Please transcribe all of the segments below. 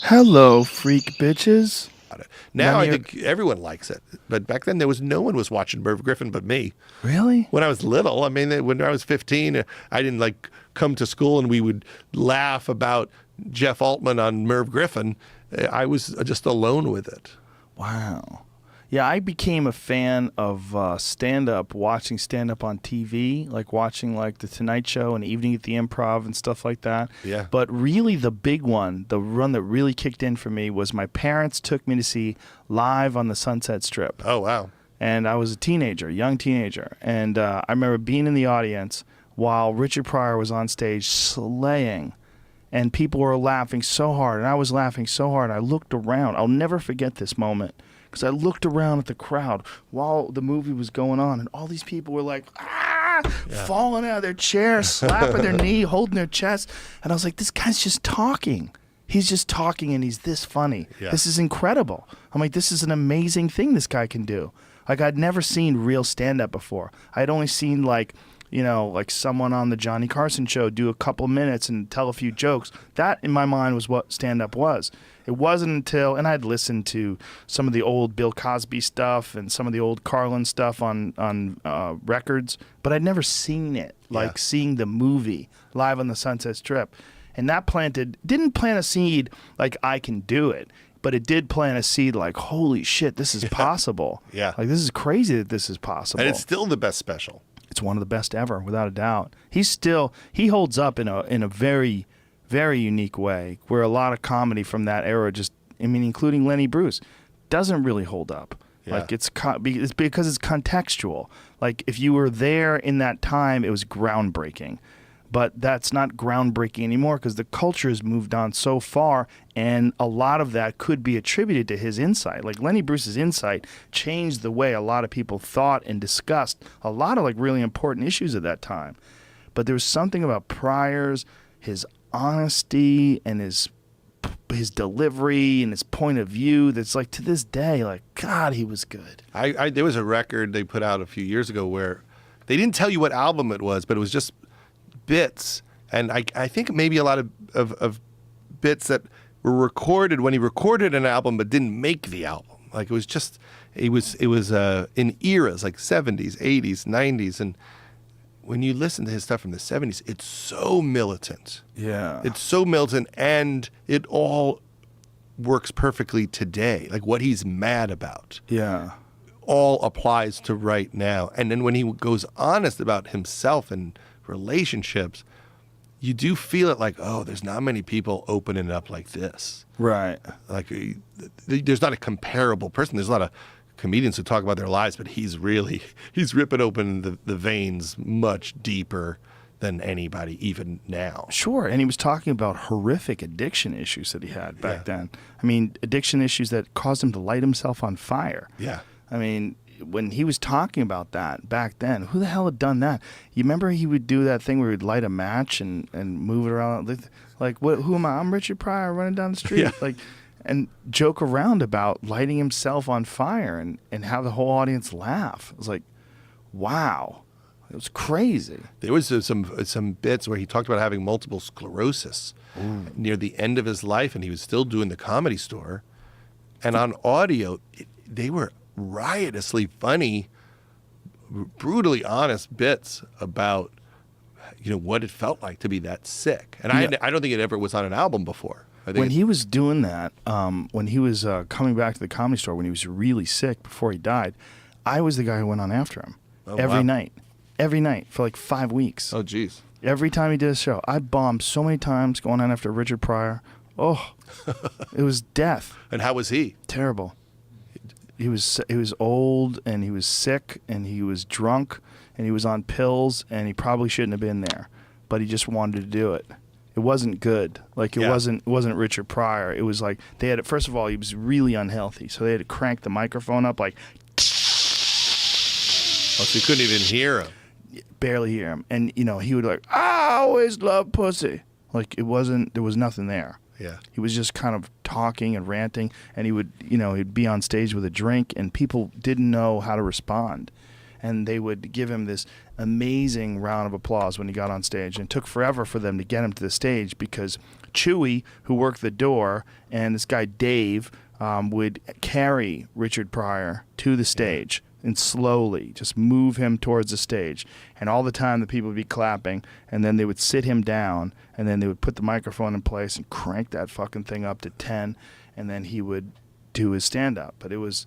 Hello, freak bitches. Now None I of your- think everyone likes it, but back then no one was watching Merv Griffin but me. Really? When I was little, I mean, when I was 15, I didn't like come to school and we would laugh about Jeff Altman on Merv Griffin. I was just alone with it. Wow. Yeah, I became a fan of stand-up, watching stand-up on TV, like watching like The Tonight Show and Evening at the Improv and stuff like that. Yeah. But really the big one, the run that really kicked in for me was my parents took me to see Live on the Sunset Strip. Oh, wow. And I was a teenager, young teenager. And I remember being in the audience while Richard Pryor was on stage slaying. And people were laughing so hard, and I was laughing so hard. I looked around. I'll never forget this moment because I looked around at the crowd while the movie was going on, and all these people were like, falling out of their chairs, slapping their knee, holding their chest. And I was like, this guy's just talking. He's just talking, and he's this funny. Yeah. This is incredible. I'm like, this is an amazing thing this guy can do. Like, I'd never seen real stand-up before. I'd only seen, like someone on the Johnny Carson show do a couple minutes and tell a few jokes. That, in my mind, was what stand-up was. It wasn't until, and I'd listened to some of the old Bill Cosby stuff and some of the old Carlin stuff on records, but I'd never seen it, like seeing the movie Live on the Sunset Strip. And that didn't plant a seed like I can do it, but it did plant a seed like, holy shit, this is possible. Yeah. Like, this is crazy that this is possible. And it's still the best special. It's one of the best ever, without a doubt. He holds up in a very, very unique way, where a lot of comedy from that era including Lenny Bruce, doesn't really hold up. Yeah. Like it's because it's contextual. Like if you were there in that time, it was groundbreaking. But that's not groundbreaking anymore because the culture has moved on so far, and a lot of that could be attributed to his insight. Like Lenny Bruce's insight changed the way a lot of people thought and discussed a lot of like really important issues at that time. But there was something about Pryor's, his honesty and his delivery and his point of view that's like to this day, like, God, he was good. There was a record they put out a few years ago where they didn't tell you what album it was, but it was just bits, and I think maybe a lot of bits that were recorded when he recorded an album but didn't make the album. Like it was in eras like 70s, 80s, 90s, and when you listen to his stuff from the 70s, it's so militant. Yeah. It's so militant, and it all works perfectly today. Like what he's mad about. Yeah. All applies to right now. And then when he goes honest about himself and relationships, you do feel it like, oh, there's not many people opening up like this. Right. Like there's not a comparable person. There's a lot of comedians who talk about their lives, but he's ripping open the veins much deeper than anybody even now. Sure, and he was talking about horrific addiction issues that he had back then. I mean, addiction issues that caused him to light himself on fire. Yeah. I mean, when he was talking about that back then, who the hell had done that? You remember he would do that thing where he'd light a match and move it around? Like, what? Who am I? I'm Richard Pryor running down the street. Yeah. Like, and joke around about lighting himself on fire and have the whole audience laugh. It was like, wow. It was crazy. There was some bits where he talked about having multiple sclerosis near the end of his life, and he was still doing the Comedy Store. And on audio, they were riotously funny, brutally honest bits about what it felt like to be that sick. And I don't think it ever was on an album before. I think when he was doing that, when he was coming back to the Comedy Store when he was really sick before he died, I was the guy who went on after him every night for like 5 weeks. Oh, geez. Every time he did a show, I bombed so many times going on after Richard Pryor. Oh, it was death. And how was he? Terrible. He was old, and he was sick, and he was drunk, and he was on pills, and he probably shouldn't have been there, but he just wanted to do it. It wasn't good. Like it wasn't Richard Pryor. It was like they had. First of all, he was really unhealthy, so they had to crank the microphone up like. Oh, so you couldn't even hear him. Barely hear him, and he would like, I always love pussy. Like there was nothing there. Yeah. He was just kind of talking and ranting, and he would, he'd be on stage with a drink, and people didn't know how to respond. And they would give him this amazing round of applause when he got on stage. And it took forever for them to get him to the stage because Chewy, who worked the door, and this guy Dave would carry Richard Pryor to the stage and slowly just move him towards the stage. And all the time the people would be clapping, and then they would sit him down, and then they would put the microphone in place and crank that fucking thing up to 10, and then he would do his stand-up. But it was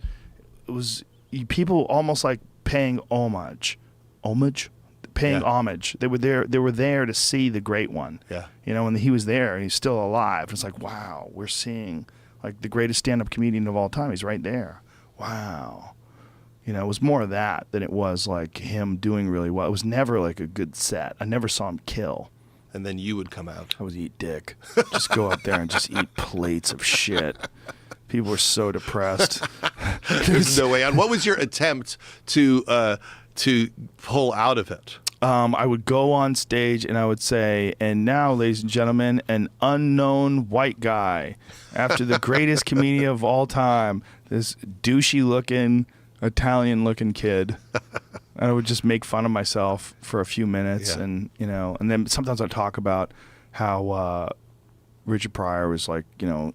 people almost like paying homage. Paying homage. They were there to see the great one. Yeah. You know, and he was there and he's still alive. It's like, wow, we're seeing like the greatest stand-up comedian of all time. He's right there. Wow. You know, it was more of that than it was like him doing really well. It was never like a good set. I never saw him kill. And then you would come out. I would eat dick. Just go up there and just eat plates of shit. People were so depressed. There's no way on. What was your attempt to pull out of it? I would go on stage and I would say, and now, ladies and gentlemen, an unknown white guy, after the greatest comedian of all time, this douchey-looking, Italian-looking kid. I would just make fun of myself for a few minutes, and and then sometimes I'd talk about how Richard Pryor was like,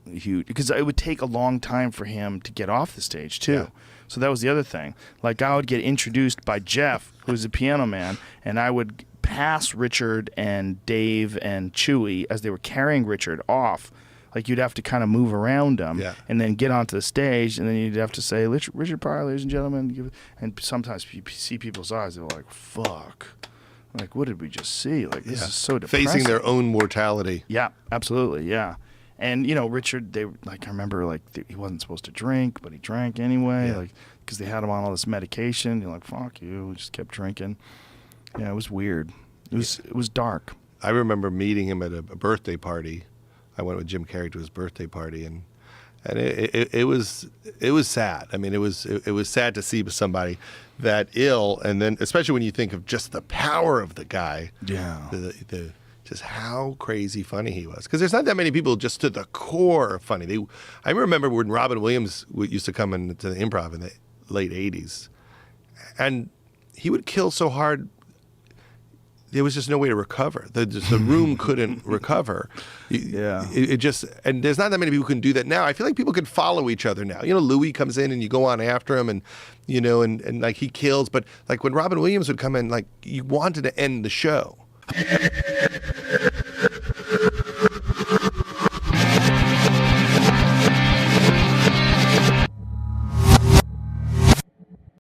huge, because it would take a long time for him to get off the stage too. Yeah. So that was the other thing. Like I would get introduced by Jeff, who's a piano man, and I would pass Richard and Dave and Chewy as they were carrying Richard off. Like you'd have to kind of move around them and then get onto the stage, and then you'd have to say, Richard Pryor, ladies and gentlemen. And sometimes you see people's eyes, they're like, fuck. Like, what did we just see? Like, this is so depressing. Facing their own mortality. Yeah, absolutely, yeah. And, Richard, I remember, he wasn't supposed to drink, but he drank anyway, because they had him on all this medication. You're like, fuck you. He just kept drinking. Yeah, it was weird. It was dark. I remember meeting him at a birthday party. I went with Jim Carrey to his birthday party, and it was sad. I mean, it was sad to see somebody that ill, and then especially when you think of just the power of the guy. Yeah. Just how crazy funny he was. Because there's not that many people just to the core funny. I remember when Robin Williams used to come into the Improv in the late 80s, and he would kill so hard, there was just no way to recover. The room couldn't recover. It just, and there's not that many people who can do that now. I feel like people can follow each other now. Louis comes in and you go on after him, and and like he kills. But like when Robin Williams would come in, like you wanted to end the show.